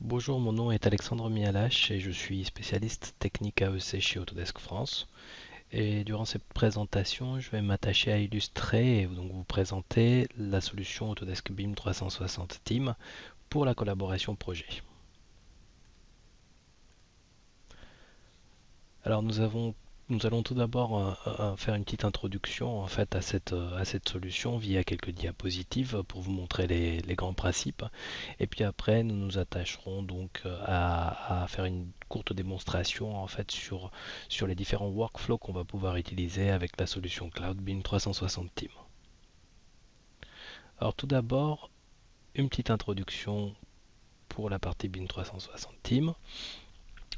Bonjour, mon nom est Alexandre Mialache et je suis spécialiste technique AEC chez Autodesk France. Et durant cette présentation, je vais m'attacher à illustrer et donc vous présenter la solution Autodesk BIM 360 Team pour la collaboration projet. Alors nous allons tout d'abord faire une petite introduction en fait à cette solution via quelques diapositives pour vous montrer les grands principes. Et puis après, nous nous attacherons donc à faire une courte démonstration en fait sur les différents workflows qu'on va pouvoir utiliser avec la solution Cloud BIM 360 Team. Alors tout d'abord, une petite introduction pour la partie BIM 360 Team.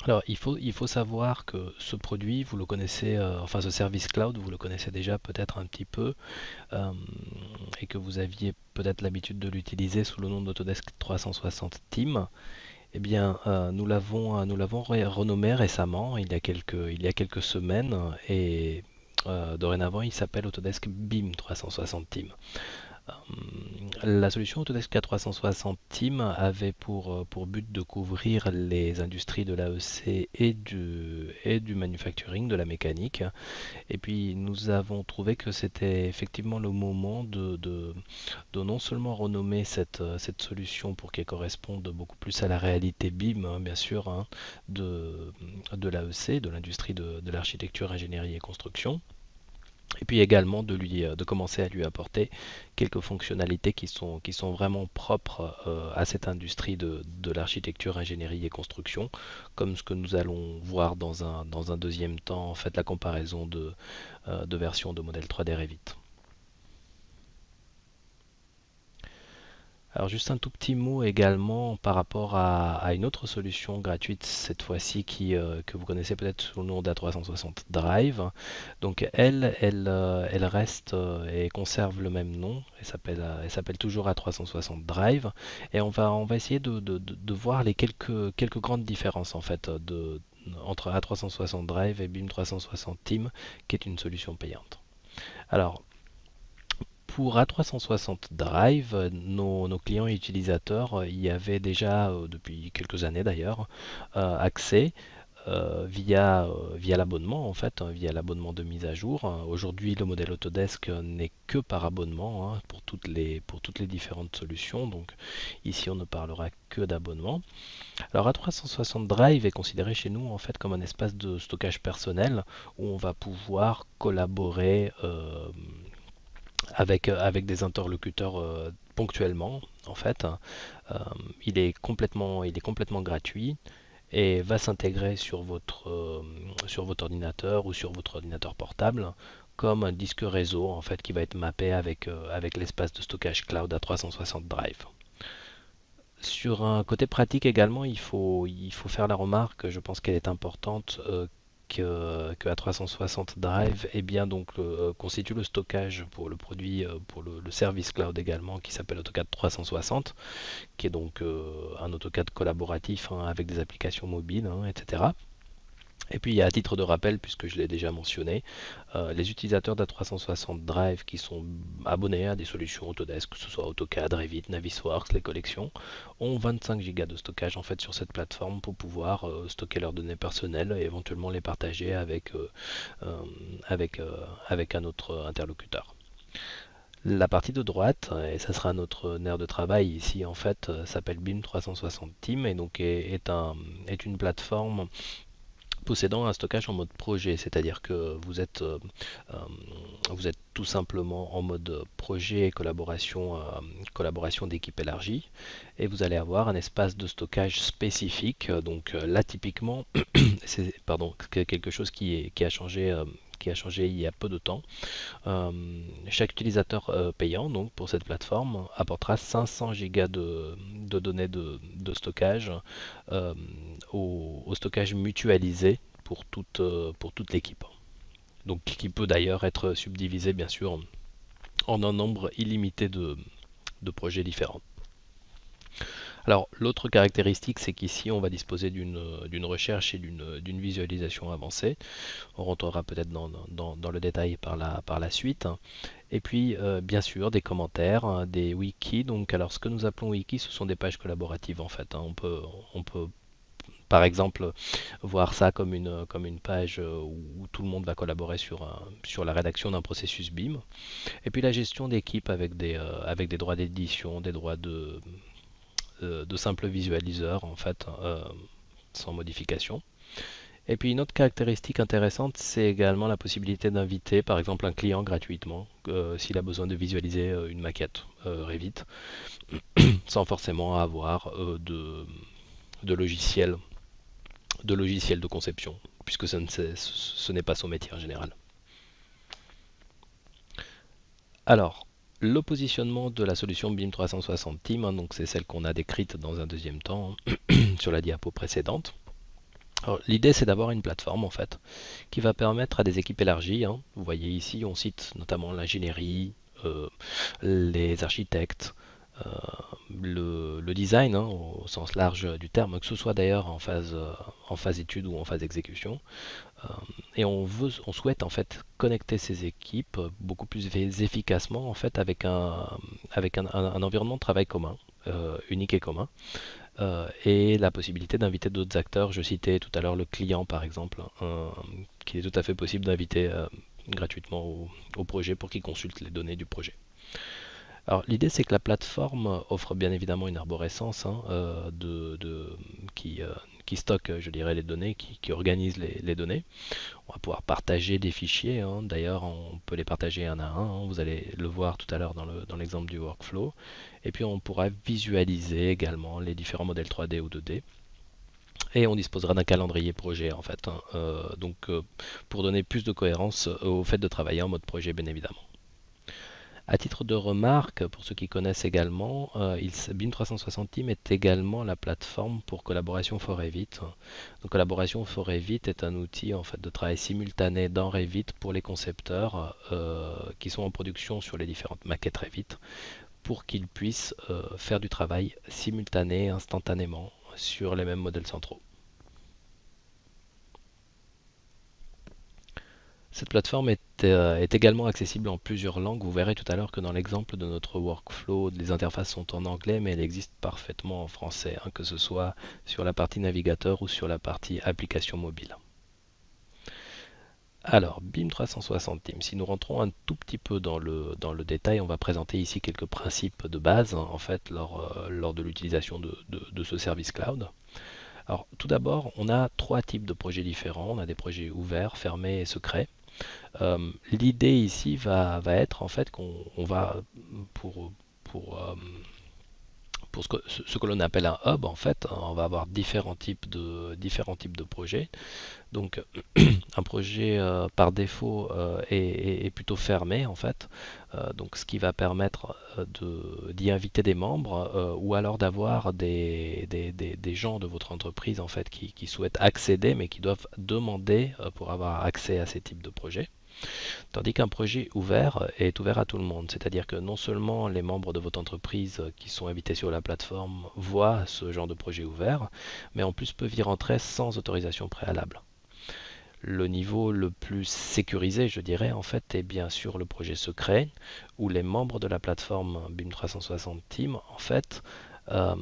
Alors, il faut savoir que ce produit, vous le connaissez, enfin ce service cloud, vous le connaissez déjà peut-être un petit peu, euh, et que vous aviez peut-être l'habitude de l'utiliser sous le nom d'Autodesk 360 Team. Eh bien, nous l'avons renommé récemment, il y a quelques semaines, et dorénavant, il s'appelle Autodesk BIM 360 Team. La solution Autodesk K360 Team avait pour but de couvrir les industries de l'AEC et du manufacturing, de la mécanique. Et puis nous avons trouvé que c'était effectivement le moment de non seulement renommer cette solution pour qu'elle corresponde beaucoup plus à la réalité BIM, hein, bien sûr, hein, de l'AEC, de l'industrie de l'architecture, ingénierie et construction, et puis également de commencer à lui apporter quelques fonctionnalités qui sont vraiment propres à cette industrie de l'architecture, ingénierie et construction, comme ce que nous allons voir dans un deuxième temps, en fait, la comparaison de versions de modèle 3D Revit. Alors juste un tout petit mot également par rapport à une autre solution gratuite cette fois-ci que vous connaissez peut-être sous le nom d'A360 Drive. Donc elle reste et conserve le même nom. Elle s'appelle toujours A360 Drive. Et on va essayer de voir les quelques grandes différences en fait entre A360 Drive et BIM 360 Team, qui est une solution payante. Alors, pour A360 Drive, nos clients et utilisateurs y avaient déjà, depuis quelques années d'ailleurs, accès via l'abonnement en fait, hein, via l'abonnement de mise à jour. Aujourd'hui, le modèle Autodesk n'est que par abonnement, hein, pour toutes les différentes solutions. Donc ici, on ne parlera que d'abonnement. Alors A360 Drive est considéré chez nous en fait comme un espace de stockage personnel où on va pouvoir collaborer avec des interlocuteurs ponctuellement en fait. Euh, il est complètement gratuit et va s'intégrer sur votre ordinateur ou sur votre ordinateur portable comme un disque réseau en fait qui va être mappé avec l'espace de stockage cloud à 360 Drive. Sur un côté pratique également, il faut faire la remarque, je pense qu'elle est importante, que A360 Drive constitue le stockage pour le produit, pour le service cloud également, qui s'appelle AutoCAD 360, qui est donc un AutoCAD collaboratif, hein, avec des applications mobiles, hein, etc. Et puis à titre de rappel, puisque je l'ai déjà mentionné, les utilisateurs d'A360 Drive qui sont abonnés à des solutions Autodesk, que ce soit AutoCAD, Revit, Navisworks, les collections, ont 25 Go de stockage en fait sur cette plateforme pour pouvoir stocker leurs données personnelles et éventuellement les partager euh, avec, avec un autre interlocuteur. La partie de droite, et ça sera notre nerf de travail ici en fait, s'appelle BIM 360 Team et donc est une plateforme possédant un stockage en mode projet, c'est-à-dire que euh, vous êtes tout simplement en mode projet et collaboration d'équipe élargie, et vous allez avoir un espace de stockage spécifique. Donc là, typiquement, c'est quelque chose qui a changé il y a peu de temps. Chaque utilisateur payant donc pour cette plateforme apportera 500 Go de données de stockage euh, au stockage mutualisé pour toute l'équipe. Donc qui peut d'ailleurs être subdivisé bien sûr en un nombre illimité de projets différents. Alors, l'autre caractéristique, c'est qu'ici, on va disposer d'une recherche et d'une visualisation avancée. On rentrera peut-être dans le détail par la suite. Et puis, bien sûr, des commentaires, hein, des wikis. Donc, alors, ce que nous appelons wiki, ce sont des pages collaboratives, en fait, hein. On peut, par exemple, voir ça comme une page où tout le monde va collaborer sur la rédaction d'un processus BIM. Et puis, la gestion d'équipe avec des droits d'édition, des droits de simple visualiseur, en fait, sans modification. Et puis une autre caractéristique intéressante, c'est également la possibilité d'inviter par exemple un client gratuitement s'il a besoin de visualiser une maquette Revit, sans forcément avoir de logiciel de conception, puisque ce n'est pas son métier en général. Alors, le positionnement de la solution BIM 360 Team, hein, donc c'est celle qu'on a décrite dans un deuxième temps sur la diapo précédente. L'idée, c'est d'avoir une plateforme en fait qui va permettre à des équipes élargies, hein. Vous voyez ici, on cite notamment l'ingénierie, les architectes, euh, le design, hein, au sens large du terme, que ce soit d'ailleurs en phase étude ou en phase exécution. Euh, et on souhaite en fait connecter ces équipes beaucoup plus efficacement en fait avec un environnement de travail commun, unique et commun, et la possibilité d'inviter d'autres acteurs. Je citais tout à l'heure le client par exemple, qui est tout à fait possible d'inviter gratuitement au projet pour qu'il consulte les données du projet. Alors l'idée c'est que la plateforme offre bien évidemment une arborescence, hein, qui, euh, qui stocke, je dirais, les données, qui organise les données. On va pouvoir partager des fichiers, hein. D'ailleurs on peut les partager un à un, hein. Vous allez le voir tout à l'heure dans l'exemple du workflow. Et puis on pourra visualiser également les différents modèles 3D ou 2D. Et on disposera d'un calendrier projet en fait, hein. Pour donner plus de cohérence au fait de travailler en mode projet bien évidemment. À titre de remarque, pour ceux qui connaissent également, BIM 360 Team est également la plateforme pour collaboration for Revit. Donc, collaboration for Revit est un outil en fait de travail simultané dans Revit pour les concepteurs qui sont en production sur les différentes maquettes Revit pour qu'ils puissent faire du travail simultané, instantanément sur les mêmes modèles centraux. Cette plateforme est également accessible en plusieurs langues. Vous verrez tout à l'heure que dans l'exemple de notre workflow, les interfaces sont en anglais, mais elle existe parfaitement en français, hein, que ce soit sur la partie navigateur ou sur la partie application mobile. Alors, BIM 360 Team, si nous rentrons un tout petit peu dans le détail, on va présenter ici quelques principes de base, hein, en fait, lors de l'utilisation de ce service cloud. Alors, tout d'abord, on a trois types de projets différents. On a des projets ouverts, fermés et secrets. L'idée ici va être en fait qu'on va pour, pour, euh, pour ce que l'on appelle un hub, en fait, on va avoir différents types de projets. Donc un projet par défaut est plutôt fermé en fait. Donc ce qui va permettre d'y inviter des membres ou alors d'avoir des gens de votre entreprise en fait qui souhaitent accéder mais qui doivent demander pour avoir accès à ces types de projets. Tandis qu'un projet ouvert est ouvert à tout le monde, c'est-à-dire que non seulement les membres de votre entreprise qui sont invités sur la plateforme voient ce genre de projet ouvert, mais en plus peuvent y rentrer sans autorisation préalable. Le niveau le plus sécurisé, je dirais, en fait, est bien sûr le projet secret, où les membres de la plateforme BIM 360 Team, en fait, euh,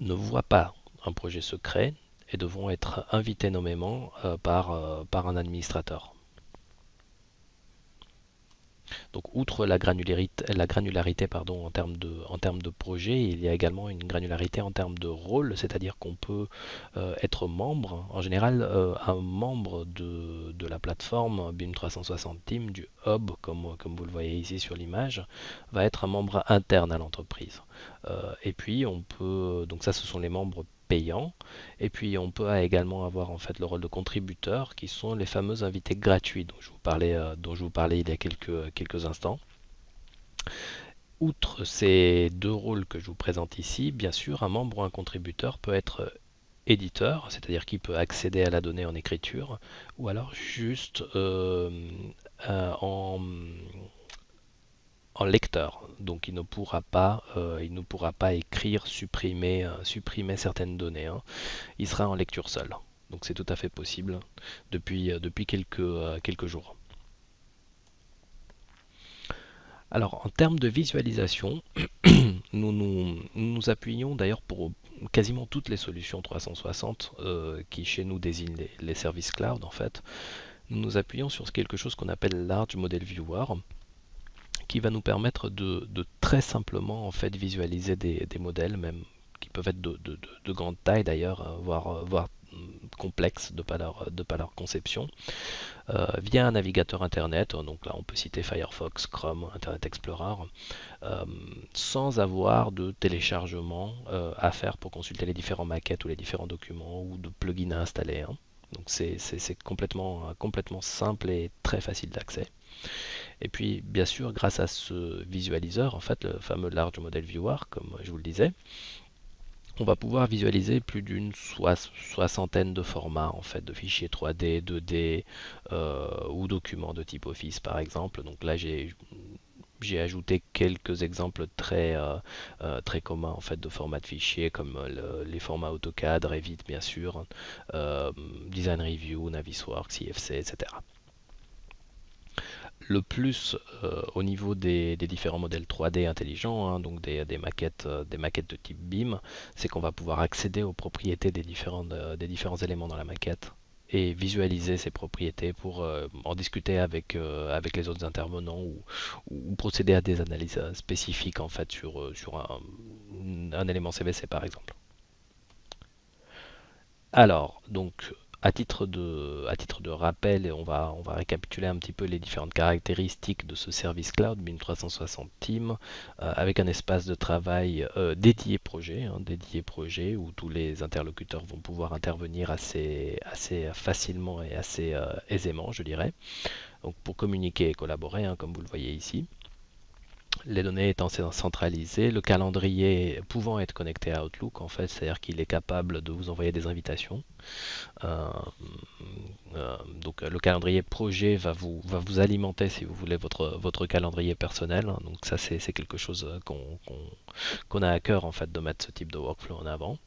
ne voient pas un projet secret et devront être invités nommément par un administrateur. Donc, outre la granularité pardon, en termes de projet, il y a également une granularité en termes de rôle, c'est-à-dire qu'on peut être membre, en général, un membre de la plateforme BIM 360 Team, du hub, comme vous le voyez ici sur l'image, va être un membre interne à l'entreprise. Et puis, on peut, donc ça, ce sont les membres payants. Et puis on peut également avoir en fait le rôle de contributeur qui sont les fameux invités gratuits dont je vous parlais il y a quelques instants. Outre ces deux rôles que je vous présente ici, bien sûr, un membre ou un contributeur peut être éditeur, c'est-à-dire qu'il peut accéder à la donnée en écriture, ou alors juste en en lecteur. Donc il ne pourra pas écrire, supprimer certaines données, hein. Il sera en lecture seule. Donc c'est tout à fait possible depuis quelques jours. Alors en termes de visualisation, nous appuyons d'ailleurs pour quasiment toutes les solutions 360 qui chez nous désignent les services cloud en fait. Nous nous appuyons sur quelque chose qu'on appelle Large Model Viewer, qui va nous permettre de très simplement en fait visualiser des modèles, même qui peuvent être de grande taille d'ailleurs, voire complexes de par leur conception, via un navigateur internet. Donc là on peut citer Firefox, Chrome, Internet Explorer, euh, sans avoir de téléchargement à faire pour consulter les différentes maquettes ou les différents documents ou de plugins à installer, hein. Donc c'est complètement simple et très facile d'accès. Et puis, bien sûr, grâce à ce visualiseur, en fait, le fameux Large Model Viewer, comme je vous le disais, on va pouvoir visualiser plus d'une soixantaine de formats, en fait, de fichiers 3D, 2D ou documents de type Office, par exemple. Donc là, j'ai ajouté quelques exemples très communs en fait de formats de fichiers comme les formats AutoCAD, Revit bien sûr, euh, Design Review, Navisworks, IFC, etc. Le plus au niveau des différents modèles 3D intelligents, hein, donc des maquettes de type BIM, c'est qu'on va pouvoir accéder aux propriétés des différents éléments dans la maquette et visualiser ces propriétés pour en discuter avec les autres intervenants ou procéder à des analyses spécifiques en fait sur un élément CVC par exemple. Alors, donc, à titre de rappel, on va récapituler un petit peu les différentes caractéristiques de ce service cloud BIM 360 Team, avec un espace de travail dédié projet, où tous les interlocuteurs vont pouvoir intervenir assez facilement et assez aisément, je dirais. Donc, pour communiquer et collaborer, hein, comme vous le voyez ici. Les données étant centralisées, le calendrier pouvant être connecté à Outlook, en fait, c'est-à-dire qu'il est capable de vous envoyer des invitations. Euh, donc le calendrier projet va vous alimenter si vous voulez votre calendrier personnel, hein. Donc ça c'est quelque chose qu'on a à cœur en fait de mettre ce type de workflow en avant.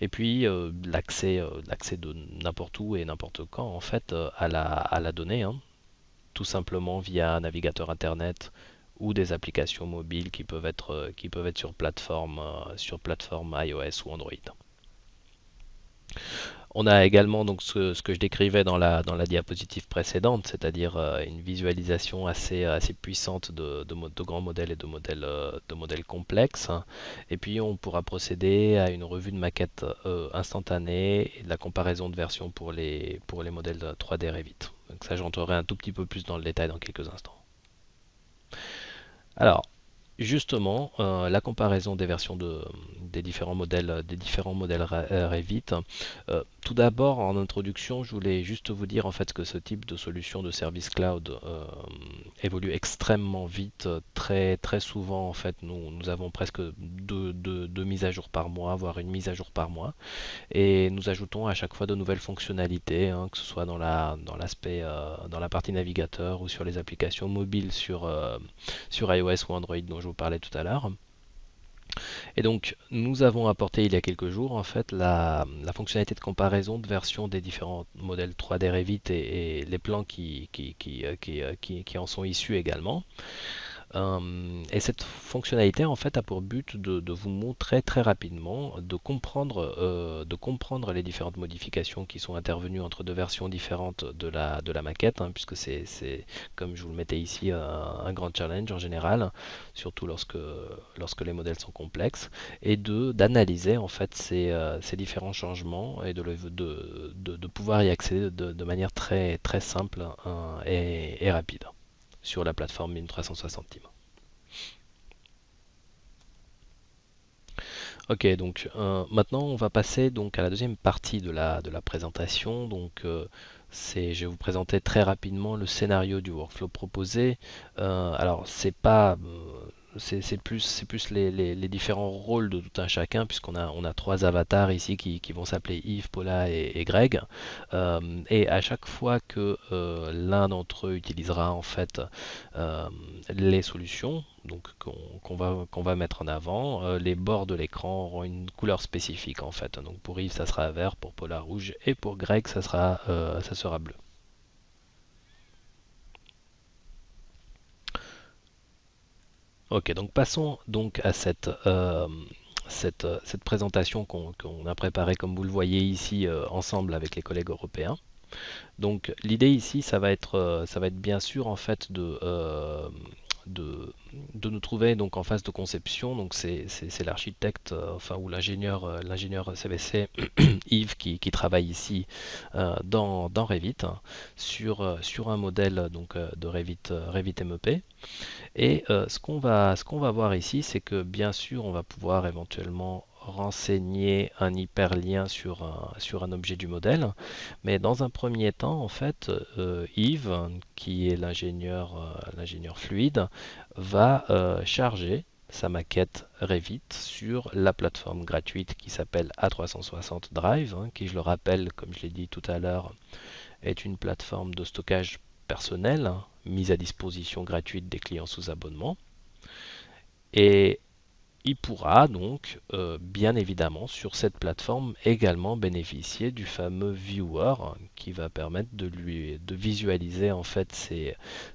Et puis l'accès de n'importe où et n'importe quand en fait à la donnée, hein, tout simplement via un navigateur internet ou des applications mobiles qui peuvent être sur plateforme iOS ou Android. On a également donc ce que je décrivais dans la diapositive précédente, c'est-à-dire une visualisation assez puissante de grands modèles et de modèles complexes. Et puis on pourra procéder à une revue de maquette instantanée et de la comparaison de versions pour les modèles 3D Revit. Donc ça, j'entrerai un tout petit peu plus dans le détail dans quelques instants. Alors, justement, la comparaison des versions des différents modèles Revit. Tout d'abord, en introduction, je voulais juste vous dire en fait que ce type de solution de service cloud évolue extrêmement vite. Très souvent, en fait, nous avons presque deux mises à jour par mois, voire une mise à jour par mois. Et nous ajoutons à chaque fois de nouvelles fonctionnalités, hein, que ce soit dans la partie navigateur ou sur les applications mobiles sur iOS ou Android dont je vous parlais tout à l'heure. Et donc, nous avons apporté il y a quelques jours en fait la fonctionnalité de comparaison de versions des différents modèles 3D Revit et les plans qui en sont issus également. Et cette fonctionnalité en fait a pour but de vous montrer très rapidement, de comprendre les différentes modifications qui sont intervenues entre deux versions différentes de la maquette, hein, puisque c'est, comme je vous le mettais ici, un grand challenge en général, surtout lorsque les modèles sont complexes, et d'analyser en fait ces différents changements et de pouvoir y accéder de manière très simple et rapide sur la plateforme BIM 360 Team. Ok, donc maintenant on va passer donc à la deuxième partie de la présentation. Donc je vais vous présenter très rapidement le scénario du workflow proposé. Alors c'est plus les différents rôles de tout un chacun, on a trois avatars ici qui vont s'appeler Yves, Paula et Greg. Et à chaque fois que l'un d'entre eux utilisera en fait les solutions donc qu'on va mettre en avant, les bords de l'écran auront une couleur spécifique en fait. Donc pour Yves ça sera vert, pour Paula rouge et pour Greg ça sera bleu. Ok, donc passons donc à cette présentation qu'on a préparée, comme vous le voyez ici, ensemble avec les collègues européens. Donc l'idée ici, ça va être bien sûr en fait de, de nous trouver donc en phase de conception. Donc c'est l'architecte, enfin ou l'ingénieur CVC Yves qui travaille ici dans Revit hein, sur un modèle donc de Revit MEP. Et ce qu'on va voir ici, c'est que bien sûr, on va pouvoir éventuellement renseigner un hyperlien sur un objet du modèle. Mais dans un premier temps, en fait, Yves, qui est l'ingénieur fluide, va charger sa maquette Revit sur la plateforme gratuite qui s'appelle A360 Drive, hein, qui, je le rappelle, comme je l'ai dit tout à l'heure, est une plateforme de stockage personnel hein, mise à disposition gratuite des clients sous abonnement. Et il pourra donc, bien évidemment, sur cette plateforme également bénéficier du fameux viewer hein, qui va permettre de visualiser en fait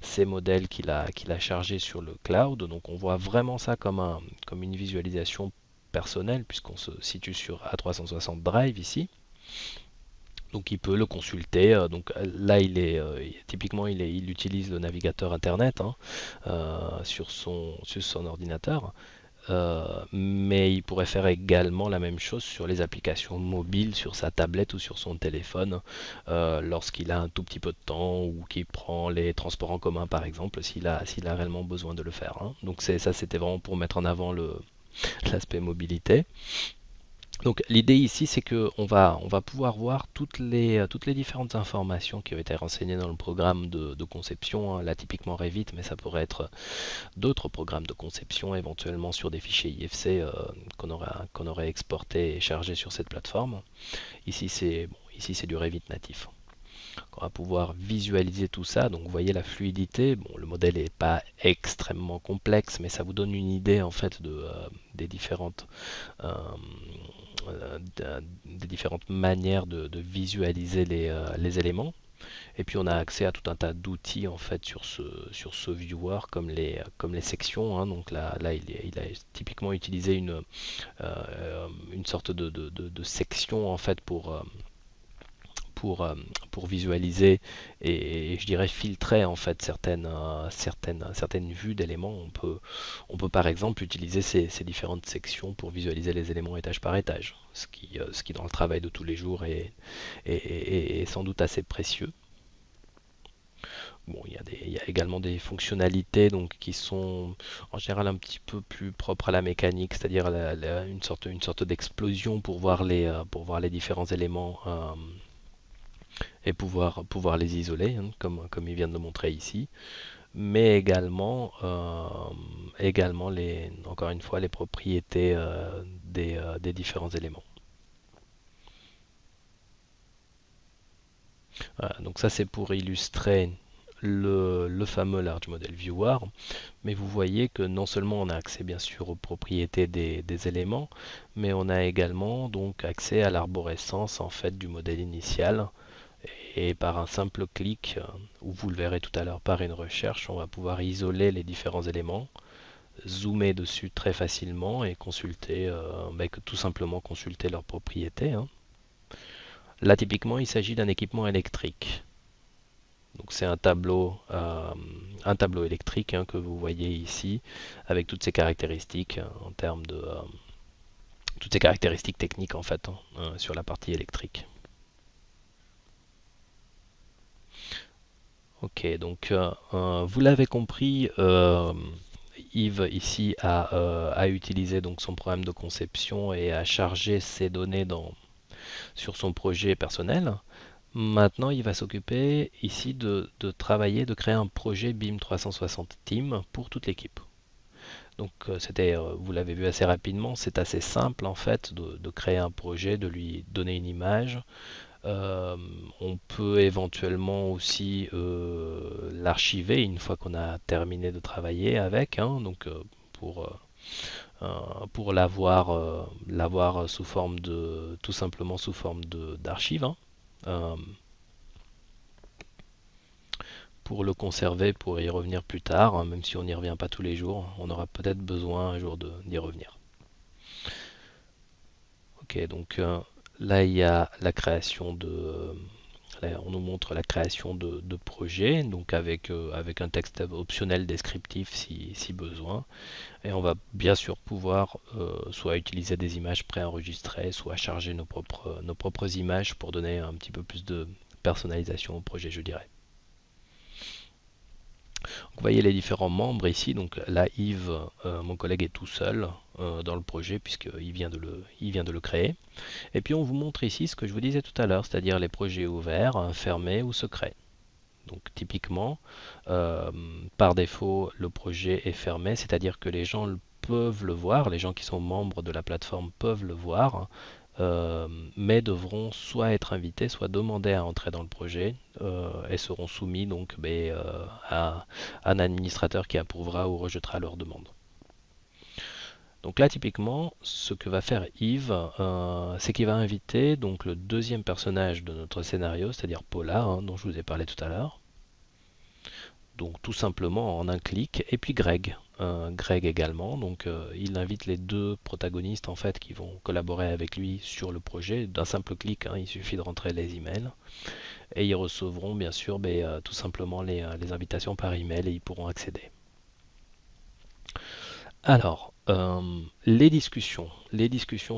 ces modèles qu'il a chargés sur le cloud. Donc on voit vraiment ça comme une visualisation personnelle puisqu'on se situe sur A360 Drive ici. Donc il peut le consulter. Donc là, typiquement, il utilise le navigateur Internet hein, sur son ordinateur. Mais il pourrait faire également la même chose sur les applications mobiles, sur sa tablette ou sur son téléphone, lorsqu'il a un tout petit peu de temps ou qu'il prend les transports en commun par exemple, s'il a réellement besoin de le faire. Hein. Donc ça, c'était vraiment pour mettre en avant l'aspect mobilité. Donc l'idée ici c'est que on va pouvoir voir toutes les différentes informations qui ont été renseignées dans le programme de conception, hein. Là typiquement Revit, mais ça pourrait être d'autres programmes de conception, éventuellement sur des fichiers IFC qu'on aurait exporté et chargé sur cette plateforme. Ici c'est du Revit natif. On va pouvoir visualiser tout ça. Donc vous voyez la fluidité. Bon, le modèle n'est pas extrêmement complexe, mais ça vous donne une idée en fait des euh, des différentes manières de visualiser les éléments. Et puis on a accès à tout un tas d'outils en fait sur ce viewer comme les sections. Hein. Donc là il a typiquement utilisé une sorte de section en fait pour, euh, pour visualiser et je dirais filtrer en fait certaines vues d'éléments. On peut par exemple utiliser ces différentes sections pour visualiser les éléments étage par étage, ce qui dans le travail de tous les jours est sans doute assez précieux. Bon, il y a également des fonctionnalités donc, qui sont en général un petit peu plus propres à la mécanique, c'est-à-dire une sorte d'explosion pour voir les différents éléments et pouvoir les isoler, hein, comme il vient de le montrer ici, mais également encore une fois, les propriétés des différents éléments. Voilà, donc ça c'est pour illustrer le fameux Large Model Viewer, mais vous voyez que non seulement on a accès bien sûr aux propriétés des éléments, mais on a également donc accès à l'arborescence en fait du modèle initial. Et par un simple clic, ou vous le verrez tout à l'heure par une recherche, on va pouvoir isoler les différents éléments, zoomer dessus très facilement et consulter, tout simplement consulter leurs propriétés. Hein. Là typiquement il s'agit d'un équipement électrique. Donc c'est un tableau électrique hein, que vous voyez ici avec toutes ces caractéristiques en termes de toutes ces caractéristiques techniques en fait sur la partie électrique. Ok, donc vous l'avez compris, Yves ici a utilisé donc son programme de conception et a chargé ses données sur son projet personnel. Maintenant, il va s'occuper ici de travailler, de créer un projet BIM 360 Team pour toute l'équipe. Donc vous l'avez vu assez rapidement, c'est assez simple en fait de créer un projet, de lui donner une image. Euh, on peut éventuellement aussi l'archiver une fois qu'on a terminé de travailler avec, hein, donc pour, l'avoir sous forme de, tout simplement sous forme d'archive, hein. Euh, pour le conserver, pour y revenir plus tard, hein, même si on n'y revient pas tous les jours, on aura peut-être besoin un jour d'y revenir. Ok, donc là il y a la création là, on nous montre la création de projets, donc avec un texte optionnel descriptif si besoin. Et on va bien sûr pouvoir soit utiliser des images préenregistrées, soit charger nos propres images pour donner un petit peu plus de personnalisation au projet, je dirais. Vous voyez les différents membres ici. Donc là, Yves, mon collègue, est tout seul dans le projet puisqu'il vient de le créer. Et puis on vous montre ici ce que je vous disais tout à l'heure, c'est-à-dire les projets ouverts, fermés ou secrets. Donc typiquement, euh, par défaut, le projet est fermé, c'est-à-dire que les gens peuvent le voir, les gens qui sont membres de la plateforme peuvent le voir, euh, mais devront soit être invités, soit demander à entrer dans le projet et seront soumis donc à un administrateur qui approuvera ou rejettera leur demande. Donc là, typiquement, ce que va faire Yves, c'est qu'il va inviter donc le deuxième personnage de notre scénario, c'est-à-dire Paula, hein, dont je vous ai parlé tout à l'heure. Donc tout simplement en un clic, et puis Greg. Greg également, donc il invite les deux protagonistes en fait qui vont collaborer avec lui sur le projet d'un simple clic, hein, il suffit de rentrer les emails et ils recevront bien sûr tout simplement les invitations par email et ils pourront accéder. Alors, les discussions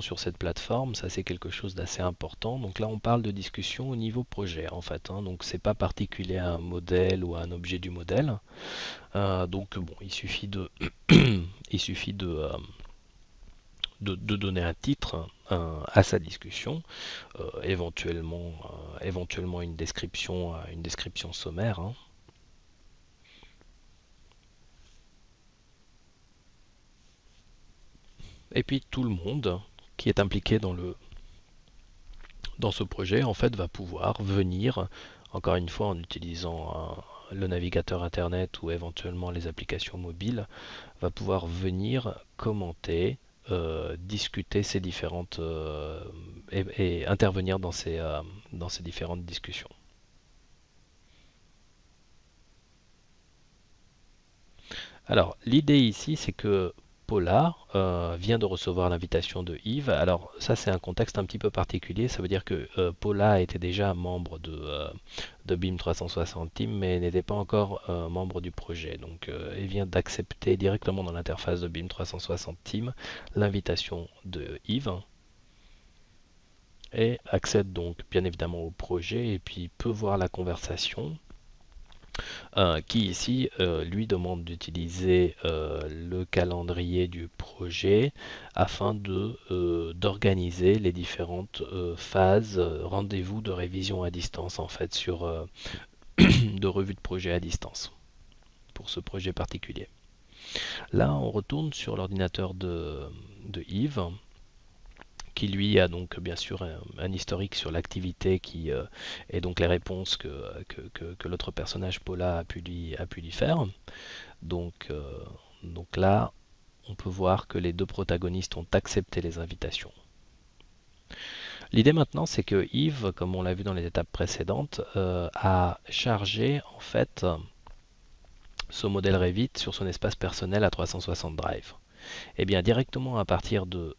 sur cette plateforme, ça c'est quelque chose d'assez important. Donc là, on parle de discussion au niveau projet en fait, hein. Donc c'est pas particulier à un modèle ou à un objet du modèle. Donc bon, il suffit il suffit de donner un titre à sa discussion, éventuellement une description sommaire, hein. Et puis tout le monde qui est impliqué dans ce projet en fait va pouvoir venir, encore une fois en utilisant le navigateur internet ou éventuellement les applications mobiles, va pouvoir venir commenter, discuter ces différentes et intervenir dans ces différentes discussions. Alors, l'idée ici, c'est que Paula vient de recevoir l'invitation de Yves. Alors, ça, c'est un contexte un petit peu particulier. Ça veut dire que Paula était déjà membre de BIM 360 Team, mais n'était pas encore membre du projet. Donc, elle vient d'accepter directement dans l'interface de BIM 360 Team l'invitation de Yves et accède donc bien évidemment au projet et puis peut voir la conversation qui ici lui demande d'utiliser le calendrier du projet afin d'organiser les différentes phases, rendez-vous de révision à distance en fait de revue de projet à distance pour ce projet particulier. Là, on retourne sur l'ordinateur de Yves qui lui a donc bien sûr un historique sur l'activité et donc les réponses que l'autre personnage Paula a pu lui faire. Donc, donc là, on peut voir que les deux protagonistes ont accepté les invitations. L'idée maintenant, c'est que Yves, comme on l'a vu dans les étapes précédentes, a chargé en fait ce modèle Revit sur son espace personnel à 360 Drive. Et bien directement à partir de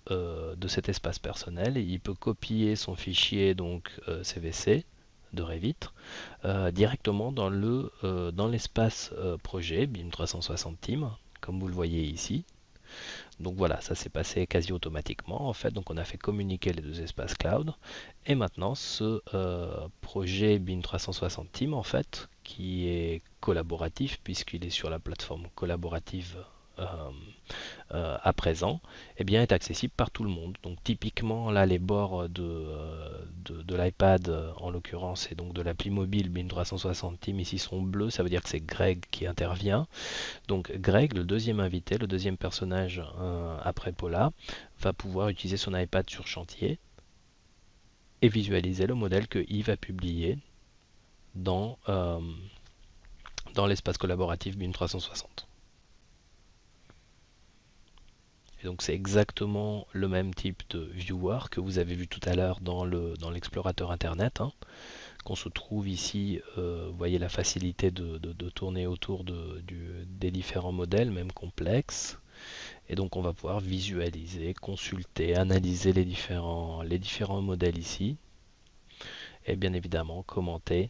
cet espace personnel, il peut copier son fichier donc CVC de Revit directement dans l'espace projet BIM 360 Team, comme vous le voyez ici. Donc voilà, ça s'est passé quasi automatiquement en fait. Donc on a fait communiquer les deux espaces cloud. Et maintenant ce projet BIM 360 Team en fait, qui est collaboratif puisqu'il est sur la plateforme collaborative euh, à présent, eh bien, est accessible par tout le monde. Donc typiquement là les bords de l'iPad en l'occurrence et donc de l'appli mobile BIM 360 Team ici sont bleus, ça veut dire que c'est Greg qui intervient. Donc Greg, le deuxième invité, le deuxième personnage après Paula, va pouvoir utiliser son iPad sur chantier et visualiser le modèle que Yves a publié dans, dans l'espace collaboratif BIM 360. Et donc c'est exactement le même type de viewer que vous avez vu tout à l'heure dans l'explorateur internet, hein, qu'on se trouve ici. Vous voyez la facilité de tourner autour des différents modèles, même complexes. Et donc on va pouvoir visualiser, consulter, analyser les différents modèles ici. Et bien évidemment commenter,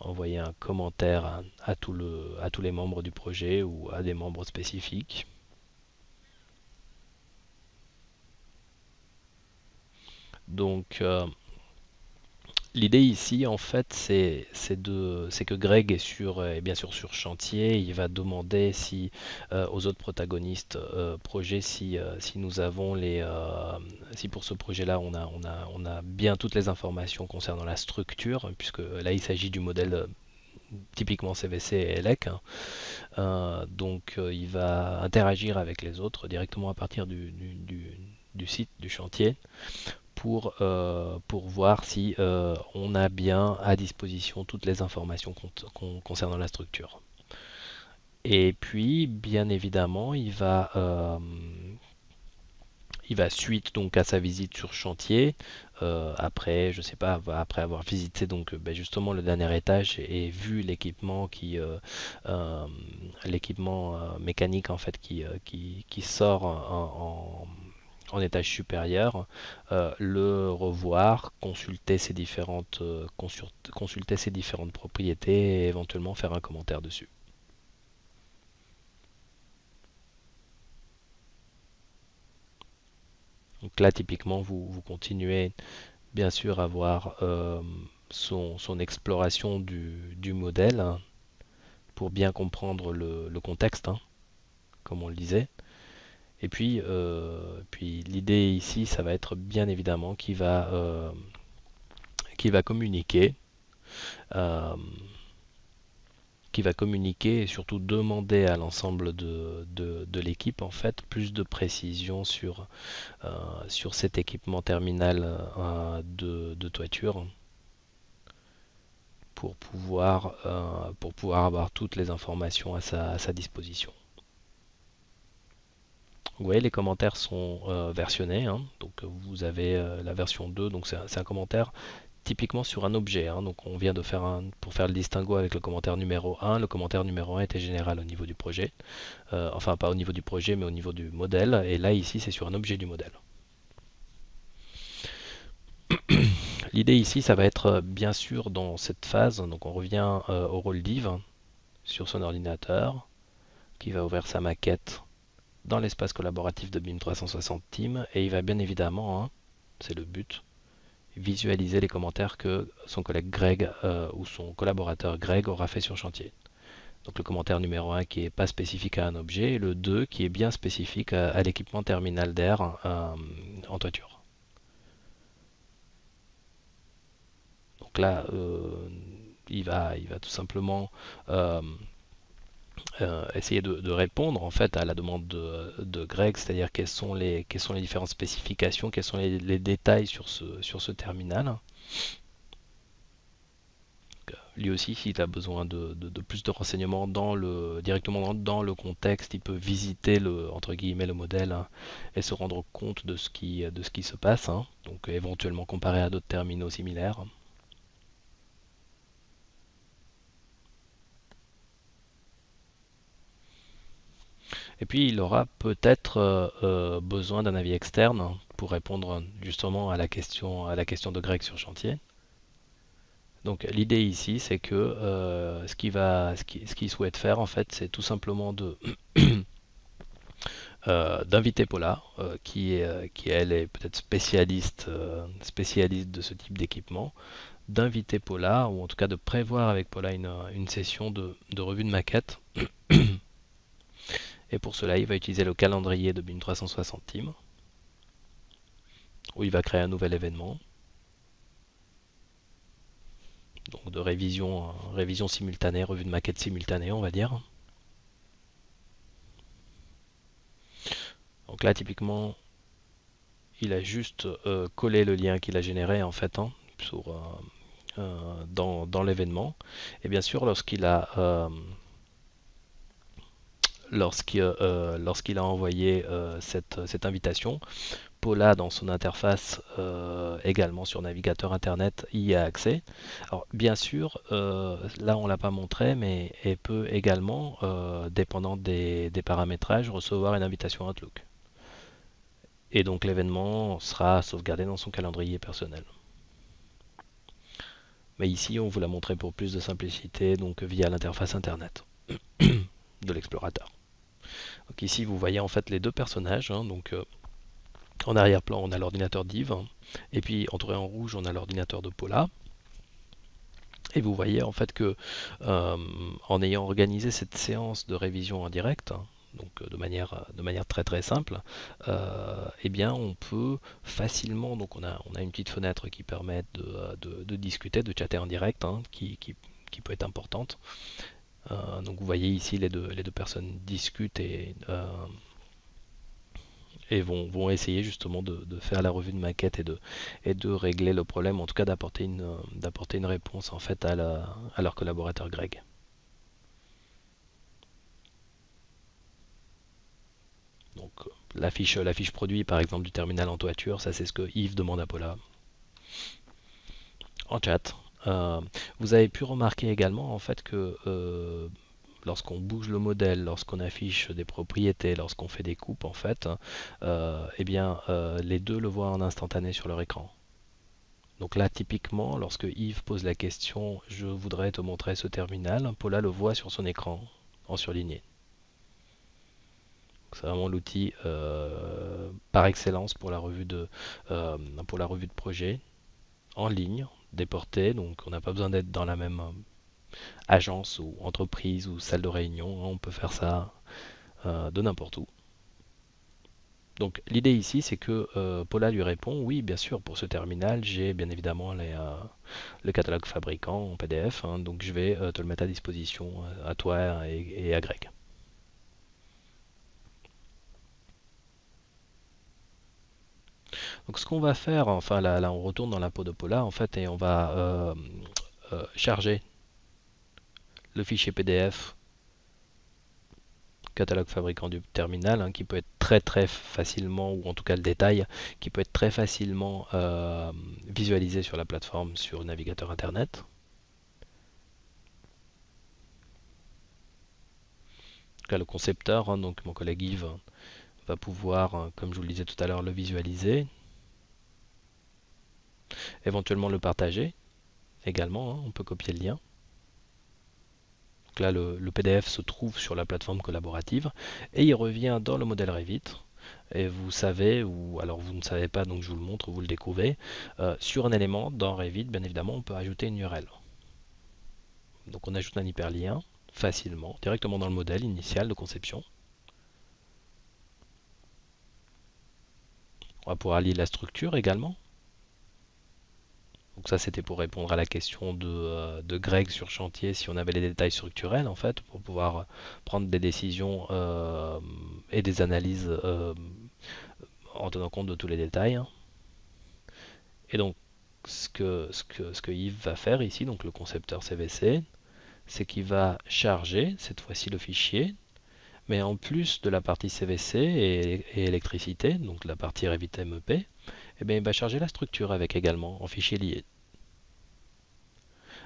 envoyer un commentaire à tous les membres du projet ou à des membres spécifiques. Donc l'idée ici, en fait, c'est que Greg est bien sûr sur chantier. Il va demander aux autres protagonistes projet si nous avons si pour ce projet-là on a bien toutes les informations concernant la structure, puisque là il s'agit du modèle typiquement CVC et ELEC, hein. Donc il va interagir avec les autres directement à partir du site, du chantier, pour voir si on a bien à disposition toutes les informations concernant la structure. Et puis, bien évidemment, il va suite donc à sa visite sur chantier, après, je sais pas, après avoir visité donc justement le dernier étage et vu euh, l'équipement mécanique en fait qui sort en étage supérieur, le revoir, consulter ses différentes propriétés et éventuellement faire un commentaire dessus. Donc là, typiquement, vous continuez bien sûr à voir son exploration du modèle, hein, pour bien comprendre le contexte, hein, comme on le disait. Et puis l'idée ici, ça va être bien évidemment qui va communiquer, euh, et surtout demander à l'ensemble de l'équipe en fait plus de précision sur cet équipement terminal de toiture pour pouvoir avoir toutes les informations à sa disposition. Vous voyez, les commentaires sont versionnés, hein. Donc vous avez la version 2, donc c'est un commentaire typiquement sur un objet, hein. Donc on vient de faire pour faire le distinguo avec le commentaire numéro 1. Le commentaire numéro 1 était général au niveau du projet. Enfin pas au niveau du projet mais au niveau du modèle. Et là ici c'est sur un objet du modèle. L'idée ici ça va être bien sûr dans cette phase, donc on revient au rôle d'Yves sur son ordinateur qui va ouvrir sa maquette dans l'espace collaboratif de BIM 360 Team et il va bien évidemment, hein, c'est le but, visualiser les commentaires que son collègue Greg ou son collaborateur Greg aura fait sur chantier. Donc le commentaire numéro 1 qui n'est pas spécifique à un objet et le 2 qui est bien spécifique à l'équipement terminal d'air en toiture. Donc là, il va tout simplement essayer de répondre en fait à la demande de Greg, c'est-à-dire quelles sont les différentes spécifications, quels sont les détails sur ce terminal. Lui aussi, s'il a besoin de plus de renseignements directement dans le contexte, il peut visiter entre guillemets, le modèle, hein, et se rendre compte de ce qui se passe, hein. Donc éventuellement comparer à d'autres terminaux similaires. Et puis il aura peut-être besoin d'un avis externe pour répondre justement à la question de Greg sur chantier. Donc l'idée ici, c'est que ce qu'il souhaite faire en fait, c'est tout simplement d'inviter Paula, qui elle est peut-être spécialiste de ce type d'équipement, d'inviter Paula, ou en tout cas de prévoir avec Paula une session de revue de maquette. Et pour cela, il va utiliser le calendrier de BIM 360 Team, où il va créer un nouvel événement. de révision, révision simultanée, revue de maquette simultanée, on va dire. Donc là, typiquement, il a juste collé le lien qu'il a généré en fait dans l'événement. Et bien sûr, lorsqu'il a envoyé cette invitation, Paula, dans son interface, également sur navigateur internet, y a accès. Alors, bien sûr, là on l'a pas montré, mais elle peut également, dépendant des paramétrages, recevoir une invitation Outlook. Et donc l'événement sera sauvegardé dans son calendrier personnel. Mais ici, on vous l'a montré pour plus de simplicité, donc via l'interface internet de l'explorateur. Donc ici, vous voyez en fait les deux personnages. Donc en arrière-plan, on a l'ordinateur d'Yves, et puis entouré en rouge, on a l'ordinateur de Paula. Et vous voyez en fait que en ayant organisé cette séance de révision en direct, donc de manière très très simple, eh bien on peut facilement, donc on a une petite fenêtre qui permet de discuter, de chatter en direct, qui peut être importante. Donc vous voyez ici les deux personnes discutent et vont essayer justement de faire la revue de maquette et de régler le problème, en tout cas d'apporter une réponse en fait à leur collaborateur Greg. Donc la fiche produit par exemple du terminal en toiture, ça c'est ce que Yves demande à Paula en chat. Vous avez pu remarquer également en fait que lorsqu'on bouge le modèle, lorsqu'on affiche des propriétés, lorsqu'on fait des coupes en fait, eh bien les deux le voient en instantané sur leur écran. Donc là, typiquement, lorsque Yves pose la question « Je voudrais te montrer ce terminal », Paula le voit sur son écran en surligné. C'est vraiment l'outil par excellence pour la revue de projet en ligne, déporté. Donc on n'a pas besoin d'être dans la même agence ou entreprise ou salle de réunion. On peut faire ça de n'importe où. Donc l'idée ici, c'est que Paula lui répond, oui, bien sûr, pour ce terminal, j'ai bien évidemment le catalogue fabricant en PDF, donc je vais te le mettre à disposition à toi et à Greg. Donc ce qu'on va faire, enfin là on retourne dans la peau de Paula en fait et on va charger le fichier PDF catalogue fabricant du terminal, qui peut être très très facilement, ou en tout cas le détail, qui peut être très facilement visualisé sur la plateforme sur le navigateur internet. Là, le concepteur, donc mon collègue Yves, va pouvoir, comme je vous le disais tout à l'heure, le visualiser, éventuellement le partager également, on peut copier le lien. Donc là, le PDF se trouve sur la plateforme collaborative et il revient dans le modèle Revit. Et vous savez, ou alors vous ne savez pas, donc je vous le montre, vous le découvrez, sur un élément dans Revit, bien évidemment, on peut ajouter une URL. Donc on ajoute un hyperlien facilement, directement dans le modèle initial de conception. On va pouvoir lire la structure également. Donc ça c'était pour répondre à la question de Greg sur chantier, si on avait les détails structurels en fait, pour pouvoir prendre des décisions et des analyses en tenant compte de tous les détails. Et donc ce que Yves va faire ici, donc le concepteur CVC, c'est qu'il va charger cette fois-ci le fichier, mais en plus de la partie CVC et électricité, donc la partie Revit MEP, eh bien, il va charger la structure avec également en fichier lié.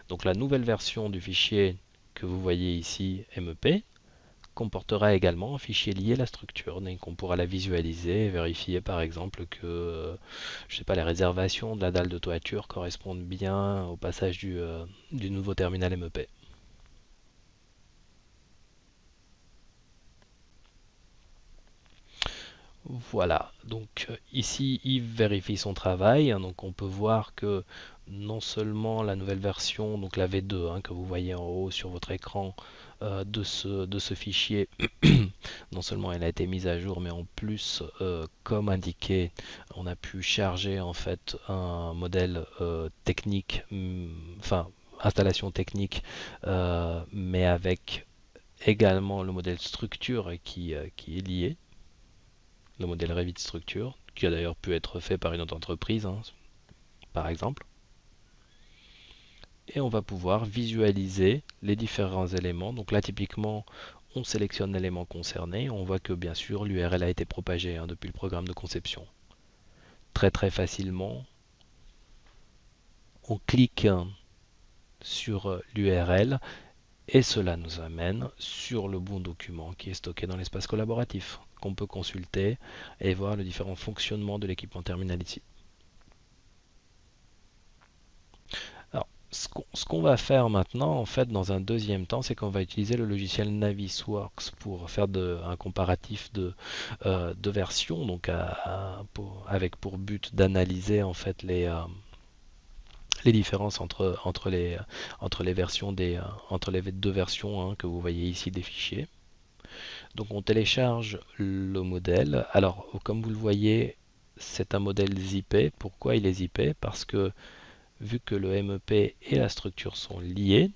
Donc la nouvelle version du fichier que vous voyez ici, MEP, comportera également un fichier lié à la structure, donc on pourra la visualiser et vérifier par exemple que je sais pas, les réservations de la dalle de toiture correspondent bien au passage du nouveau terminal MEP. Voilà, donc ici Yves vérifie son travail, donc on peut voir que non seulement la nouvelle version, donc la V2 que vous voyez en haut sur votre écran de ce fichier, non seulement elle a été mise à jour, mais en plus, comme indiqué, on a pu charger en fait un modèle technique, enfin installation technique, mais avec également le modèle structure qui est lié, le modèle Revit structure, qui a d'ailleurs pu être fait par une autre entreprise, hein, par exemple. Et on va pouvoir visualiser les différents éléments. Donc là, typiquement, on sélectionne l'élément concerné. On voit que bien sûr, l'URL a été propagée hein, depuis le programme de conception. Très très facilement, on clique sur l'URL et cela nous amène sur le bon document qui est stocké dans l'espace collaboratif, qu'on peut consulter et voir le différent fonctionnement de l'équipement terminal ici. Alors, ce qu'on va faire maintenant, en fait, dans un deuxième temps, c'est qu'on va utiliser le logiciel Navisworks pour faire un comparatif de versions, donc avec pour but d'analyser en fait les différences entre les versions entre les deux versions hein, que vous voyez ici des fichiers. Donc on télécharge le modèle. Alors, comme vous le voyez, c'est un modèle zippé. Pourquoi il est zippé? Parce que vu que le MEP et la structure sont liés,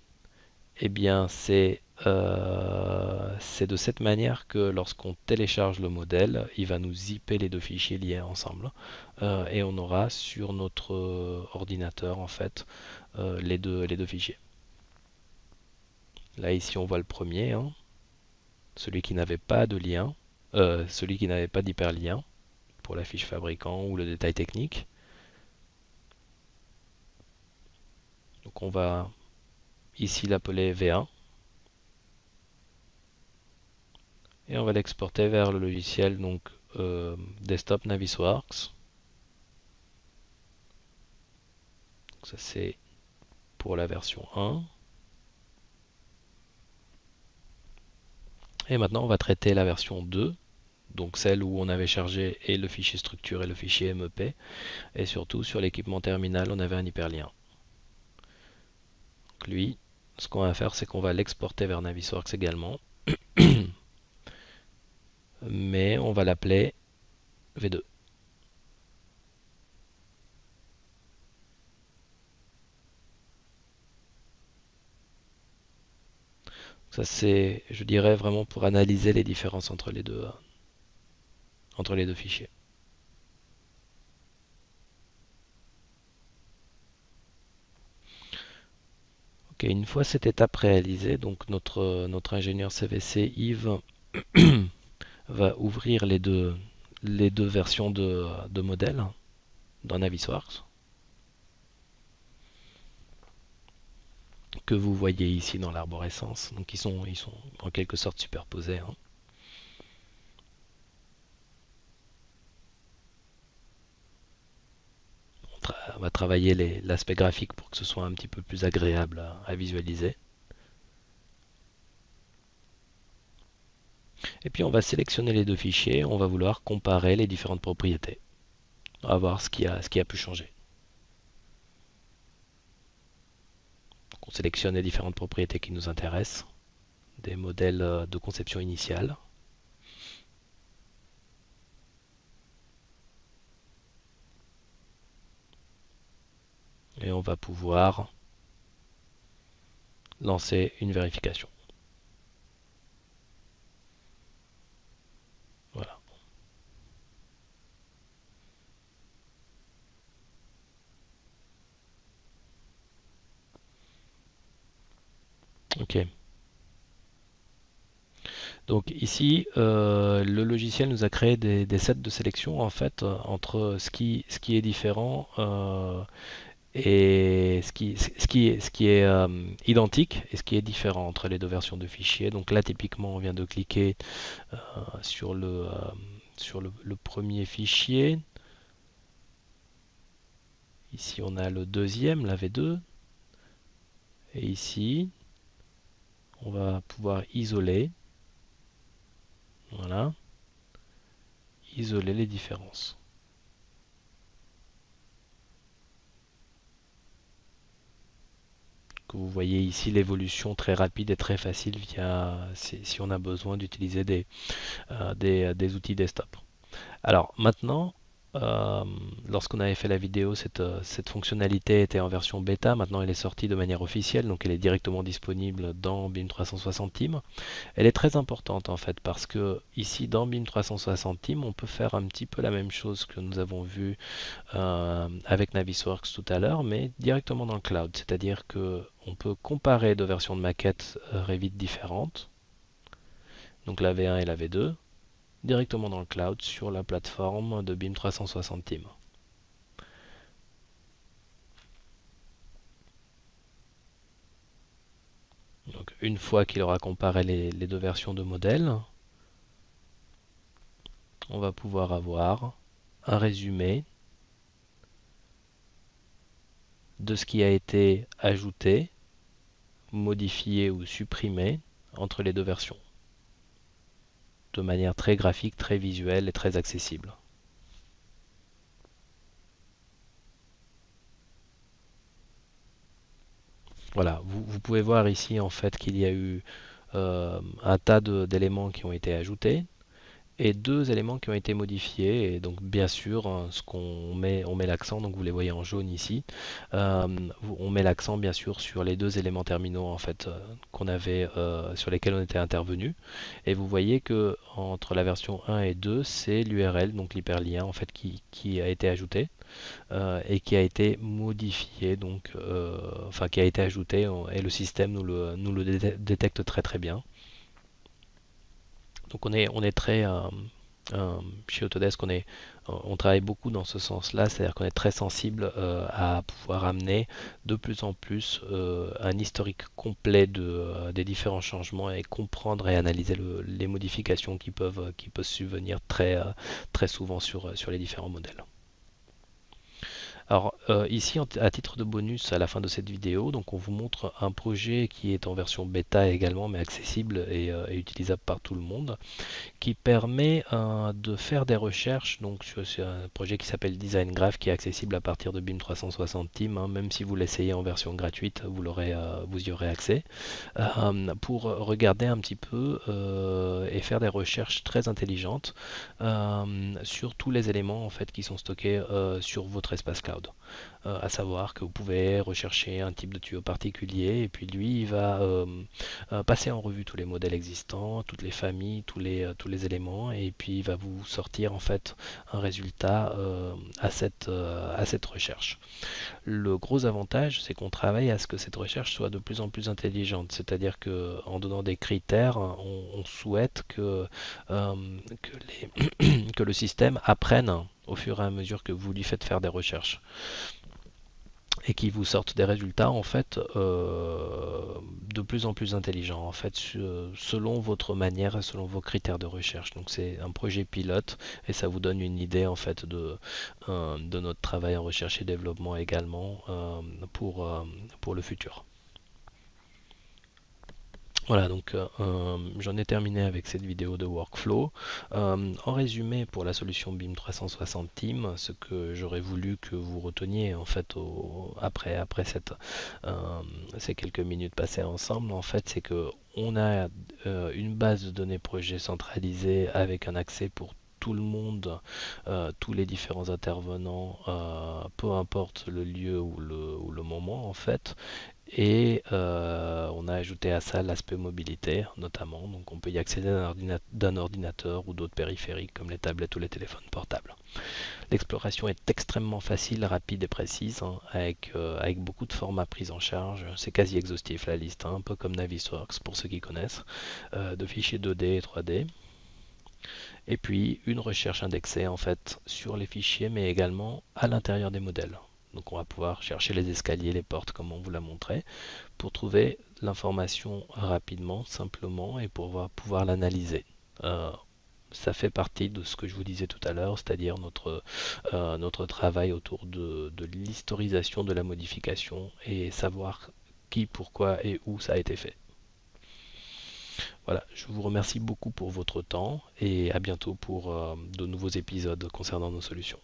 eh bien c'est de cette manière que lorsqu'on télécharge le modèle, il va nous zipper les deux fichiers liés ensemble. Et on aura sur notre ordinateur en fait les deux fichiers. Là ici on voit le premier, hein, celui qui n'avait pas de lien, celui qui n'avait pas d'hyperlien pour la fiche fabricant ou le détail technique. Donc on va ici l'appeler V1 et on va l'exporter vers le logiciel donc Desktop Navisworks. Donc ça c'est pour la version 1. Et maintenant on va traiter la version 2, donc celle où on avait chargé et le fichier structure et le fichier MEP, et surtout sur l'équipement terminal on avait un hyperlien. Donc lui, ce qu'on va faire c'est qu'on va l'exporter vers Navisworks également, mais on va l'appeler V2. Ça c'est, je dirais, vraiment pour analyser les différences entre les deux fichiers. Ok, une fois cette étape réalisée, donc notre ingénieur CVC Yves va ouvrir les deux versions de modèles dans Navisworks que vous voyez ici dans l'arborescence. Donc ils sont en quelque sorte superposés. Hein. On va travailler l'aspect graphique pour que ce soit un petit peu plus agréable à visualiser. Et puis on va sélectionner les deux fichiers, on va vouloir comparer les différentes propriétés. On va voir ce qui a pu changer. Donc on sélectionne les différentes propriétés qui nous intéressent, des modèles de conception initiale. Et on va pouvoir lancer une vérification. Voilà. Ok. Donc ici, le logiciel nous a créé des sets de sélection en fait entre ce qui est différent et ce qui est identique et ce qui est différent entre les deux versions de fichiers. Donc là, typiquement, on vient de cliquer sur le premier fichier. Ici, on a le deuxième, la V2. Et ici, on va pouvoir isoler. Voilà. Isoler les différences. Que vous voyez ici l'évolution très rapide et très facile si on a besoin d'utiliser des outils desktop. Alors maintenant, euh, lorsqu'on avait fait la vidéo, cette fonctionnalité était en version bêta. Maintenant, elle est sortie de manière officielle, donc elle est directement disponible dans BIM 360 Team. Elle est très importante en fait parce que ici dans BIM 360 Team, on peut faire un petit peu la même chose que nous avons vu avec Navisworks tout à l'heure, mais directement dans le cloud. C'est-à-dire que on peut comparer deux versions de maquettes Revit différentes, donc la V1 et la V2, directement dans le cloud sur la plateforme de BIM 360 Team. Donc, une fois qu'il aura comparé les deux versions de modèle, on va pouvoir avoir un résumé de ce qui a été ajouté, modifié ou supprimé entre les deux versions, de manière très graphique, très visuelle et très accessible. Voilà, vous pouvez voir ici en fait qu'il y a eu un tas d'éléments qui ont été ajoutés et deux éléments qui ont été modifiés. Et donc bien sûr, hein, on met l'accent, donc vous les voyez en jaune ici, euh, on met l'accent bien sûr sur les deux éléments terminaux en fait qu'on avait sur lesquels on était intervenu. Et vous voyez que entre la version 1 et 2, c'est l'URL, donc l'hyperlien en fait qui a été ajouté et qui a été modifié, donc enfin qui a été ajouté et le système nous le détecte très très bien. Donc on est très chez Autodesk, on travaille beaucoup dans ce sens-là, c'est-à-dire qu'on est très sensible à pouvoir amener de plus en plus un historique complet des différents changements et comprendre et analyser les modifications qui peuvent subvenir très souvent sur les différents modèles. Alors ici, à titre de bonus à la fin de cette vidéo, donc on vous montre un projet qui est en version bêta également, mais accessible et utilisable par tout le monde, qui permet de faire des recherches. Donc sur un projet qui s'appelle Design Graph, qui est accessible à partir de BIM 360 Team, hein, même si vous l'essayez en version gratuite, vous y aurez accès, pour regarder un petit peu et faire des recherches très intelligentes sur tous les éléments en fait qui sont stockés sur votre espace cloud. À savoir que vous pouvez rechercher un type de tuyau particulier et puis lui il va passer en revue tous les modèles existants, toutes les familles, tous les éléments et puis il va vous sortir en fait un résultat à cette recherche. Le gros avantage, c'est qu'on travaille à ce que cette recherche soit de plus en plus intelligente, c'est-à-dire que en donnant des critères, on souhaite euh, que le système apprenne au fur et à mesure que vous lui faites faire des recherches et qui vous sortent des résultats en fait de plus en plus intelligents en fait selon votre manière et selon vos critères de recherche. Donc c'est un projet pilote et ça vous donne une idée en fait de notre travail en recherche et développement également pour le futur. Voilà, donc j'en ai terminé avec cette vidéo de workflow. En résumé, pour la solution BIM 360 Team, ce que j'aurais voulu que vous reteniez en fait après ces quelques minutes passées ensemble, en fait, c'est que on a une base de données projet centralisée avec un accès pour tout le monde, tous les différents intervenants, peu importe le lieu ou le moment en fait. Et on a ajouté à ça l'aspect mobilité notamment, donc on peut y accéder d'un ordinateur ou d'autres périphériques comme les tablettes ou les téléphones portables. L'exploration est extrêmement facile, rapide et précise, hein, avec beaucoup de formats pris en charge. C'est quasi exhaustif la liste, hein, un peu comme Navisworks pour ceux qui connaissent, de fichiers 2D et 3D. Et puis une recherche indexée en fait sur les fichiers mais également à l'intérieur des modèles. Donc on va pouvoir chercher les escaliers, les portes comme on vous l'a montré pour trouver l'information rapidement, simplement et pour pouvoir l'analyser. Euh, Ça fait partie de ce que je vous disais tout à l'heure, c'est-à-dire notre travail autour de l'historisation de la modification et savoir qui, pourquoi et où ça a été fait. Voilà, je vous remercie beaucoup pour votre temps et à bientôt pour de nouveaux épisodes concernant nos solutions.